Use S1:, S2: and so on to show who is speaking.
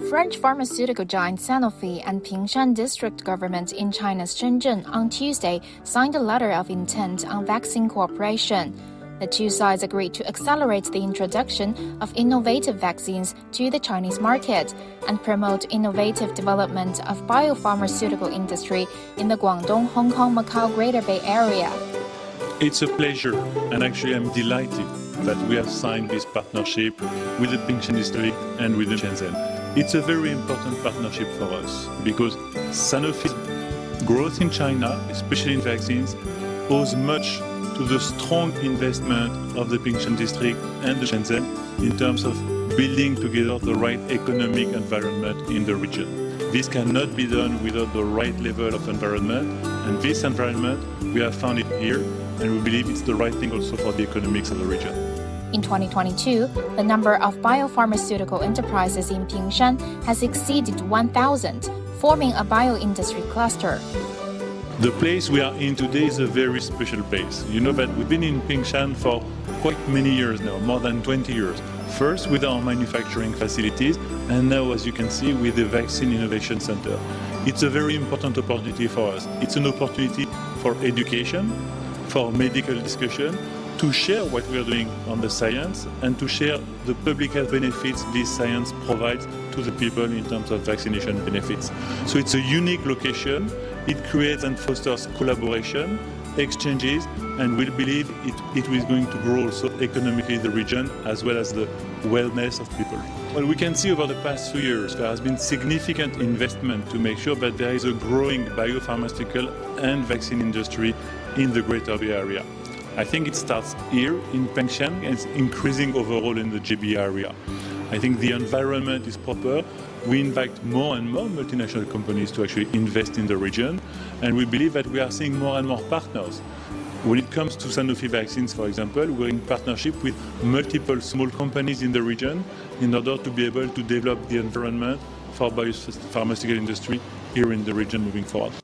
S1: French pharmaceutical giant Senofi and Pingshan district government in China's Shenzhen on Tuesday signed a letter of intent on vaccine cooperation. The two sides agreed to accelerate the introduction of innovative vaccines to the Chinese market and promote innovative development of biopharmaceutical industry in the Guangdong, Hong Kong, Macau Greater Bay Area.
S2: It's a pleasure, and actually I'm delighted that we have signed this partnership with the Pingshan district and with the Shenzhen. It's a very important partnership for us because Sanofi's growth in China, especially in vaccines, owes much to the strong investment of the Pingshan district and the Shenzhen in terms of building together the right economic environment in the region. This cannot be done without the right level of environment, and this environment, we have found it here, and we believe it's the right thing also for the economics of the region.
S1: In 2022, the number of biopharmaceutical enterprises in Pingshan has exceeded 1,000, forming a bio-industry cluster.
S2: The place we are in today is a very special place. You know that we've been in Pingshan for quite many years now, more than 20 years. First with our manufacturing facilities, and now, as you can see, with the Vaccine Innovation Center. It's a very important opportunity for us. It's an opportunity for education, for medical discussion, to share what we are doing on the science and to share the public health benefits this science provides to the people in terms of vaccination benefits. So it's a unique location. It creates and fosters collaboration, exchanges, and we believe it is going to grow also economically the region as well as the wellness of people. Well, we can see over the past few years there has been significant investment to make sure that there is a growing biopharmaceutical and vaccine industry in the Greater Bay Area. I think it starts here in Pingshan and it's increasing overall in the GB area. I think the environment is proper. We invite more and more multinational companies to actually invest in the region, and we believe that we are seeing more and more partners. When it comes to Senofi vaccines, for example, we're in partnership with multiple small companies in the region in order to be able to develop the environment for biopharmaceutical industry here in the region moving forward.